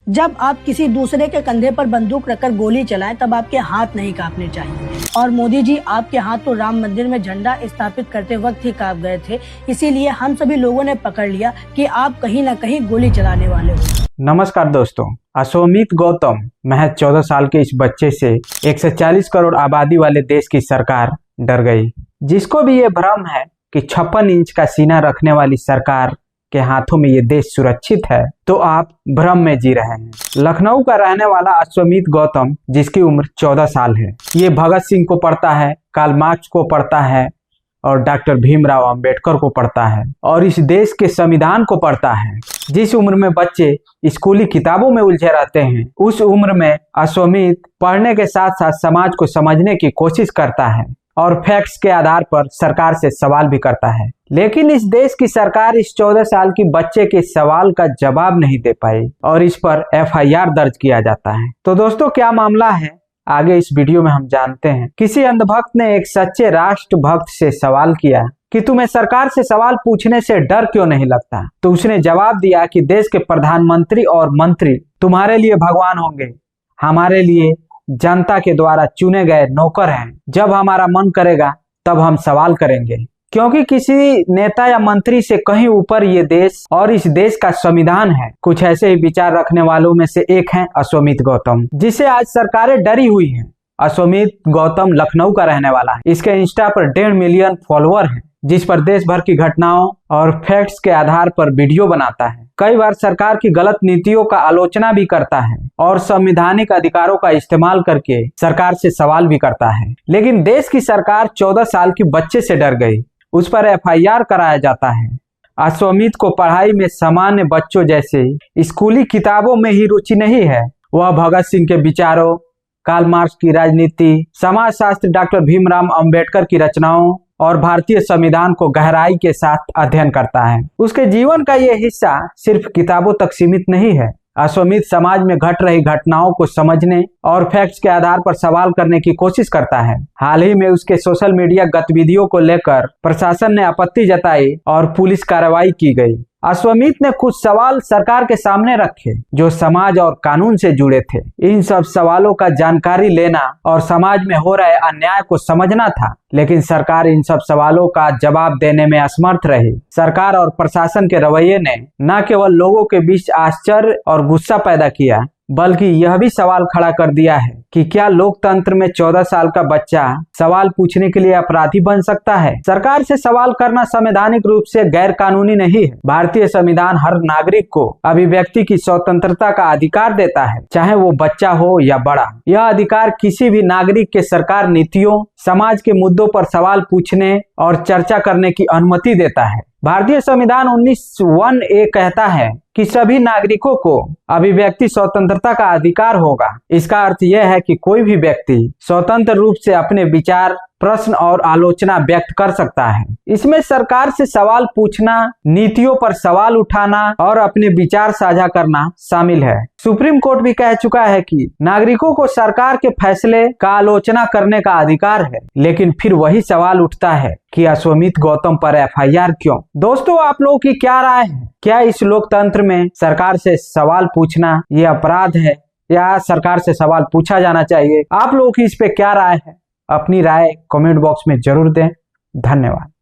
जब आप किसी दूसरे के कंधे पर बंदूक रखकर गोली चलाएं तब आपके हाथ नहीं कांपने चाहिए। और मोदी जी, आपके हाथ तो राम मंदिर में झंडा स्थापित करते वक्त ही कांप गए थे, इसीलिए हम सभी लोगों ने पकड़ लिया कि आप कहीं न कहीं गोली चलाने वाले हो। नमस्कार दोस्तों, अश्वमीत गौतम महज 14 साल के इस बच्चे से 140 करोड़ आबादी वाले देश की सरकार डर गई। जिसको भी ये भ्रम है कि 56 इंच का सीना रखने वाली सरकार के हाथों में ये देश सुरक्षित है, तो आप भ्रम में जी रहे हैं। लखनऊ का रहने वाला अश्वमीत गौतम, जिसकी उम्र 14 साल है, ये भगत सिंह को पढ़ता है, कार्ल मार्क्स को पढ़ता है और डॉक्टर भीमराव अंबेडकर को पढ़ता है और इस देश के संविधान को पढ़ता है। जिस उम्र में बच्चे स्कूली किताबों में उलझे रहते हैं, उस उम्र में अश्वमीत पढ़ने के साथ साथ समाज को समझने की कोशिश करता है और फैक्ट्स के आधार पर सरकार से सवाल भी करता है। लेकिन इस देश की सरकार इस 14 साल की बच्चे के सवाल का जवाब नहीं दे पाई और इस पर FIR दर्ज किया जाता है। तो दोस्तों, क्या मामला है, आगे इस वीडियो में हम जानते हैं। किसी अंधभक्त ने एक सच्चे राष्ट्रभक्त से सवाल किया कि तुम्हें सरकार से सवाल पूछने से डर क्यों नहीं लगता? तो उसने जवाब दिया कि देश के प्रधानमंत्री और मंत्री तुम्हारे लिए भगवान होंगे, हमारे लिए जनता के द्वारा चुने गए नौकर हैं। जब हमारा मन करेगा तब हम सवाल करेंगे, क्योंकि किसी नेता या मंत्री से कहीं ऊपर ये देश और इस देश का संविधान है। कुछ ऐसे ही विचार रखने वालों में से एक हैं अश्वमीत गौतम, जिसे आज सरकारें डरी हुई हैं। अश्वमीत गौतम लखनऊ का रहने वाला है। इसके इंस्टा पर 1.5 मिलियन फॉलोअर हैं, जिस पर देश भर की घटनाओं और फैक्ट्स के आधार पर वीडियो बनाता है। कई बार सरकार की गलत नीतियों का आलोचना भी करता है और संवैधानिक अधिकारों का इस्तेमाल करके सरकार से सवाल भी करता है। लेकिन देश की सरकार 14 साल की बच्चे से डर गई, उस पर FIR कराया जाता है। अश्वमीत को पढ़ाई में सामान्य बच्चों जैसे स्कूली किताबों में ही रुचि नहीं है। वह भगत सिंह के विचारों, कार्ल मार्क्स की राजनीति, समाजशास्त्र डॉक्टर भीमराव अंबेडकर की रचनाओं और भारतीय संविधान को गहराई के साथ अध्ययन करता है। उसके जीवन का यह हिस्सा सिर्फ किताबों तक सीमित नहीं है। अश्वमीत समाज में घट रही घटनाओं को समझने और फैक्ट्स के आधार पर सवाल करने की कोशिश करता है। हाल ही में उसके सोशल मीडिया गतिविधियों को लेकर प्रशासन ने आपत्ति जताई और पुलिस कार्रवाई की गई। अश्वमीत ने कुछ सवाल सरकार के सामने रखे जो समाज और कानून से जुड़े थे। इन सब सवालों का जानकारी लेना और समाज में हो रहे अन्याय को समझना था, लेकिन सरकार इन सब सवालों का जवाब देने में असमर्थ रही। सरकार और प्रशासन के रवैये ने न केवल लोगों के बीच आश्चर्य और गुस्सा पैदा किया, बल्कि यह भी सवाल खड़ा कर दिया है कि क्या लोकतंत्र में 14 साल का बच्चा सवाल पूछने के लिए अपराधी बन सकता है? सरकार से सवाल करना संवैधानिक रूप से गैर कानूनी नहीं है। भारतीय संविधान हर नागरिक को अभिव्यक्ति की स्वतंत्रता का अधिकार देता है, चाहे वो बच्चा हो या बड़ा। यह अधिकार किसी भी नागरिक के सरकार नीतियों, समाज के मुद्दों पर सवाल पूछने और चर्चा करने की अनुमति देता है। भारतीय संविधान 19(1)(a) कहता है कि सभी नागरिकों को अभिव्यक्ति स्वतंत्रता का अधिकार होगा। इसका अर्थ यह है कि कोई भी व्यक्ति स्वतंत्र रूप से अपने विचार, प्रश्न और आलोचना व्यक्त कर सकता है। इसमें सरकार से सवाल पूछना, नीतियों पर सवाल उठाना और अपने विचार साझा करना शामिल है। सुप्रीम कोर्ट भी कह चुका है कि नागरिकों को सरकार के फैसले का आलोचना करने का अधिकार है। लेकिन फिर वही सवाल उठता है कि अश्वमीत गौतम पर FIR क्यों? दोस्तों, आप लोगों की क्या राय है? क्या इस लोकतंत्र में सरकार से सवाल पूछना ये अपराध है या सरकार से सवाल पूछा जाना चाहिए? आप लोगों की इस पे क्या राय है? अपनी राय कमेंट बॉक्स में जरूर दें। धन्यवाद।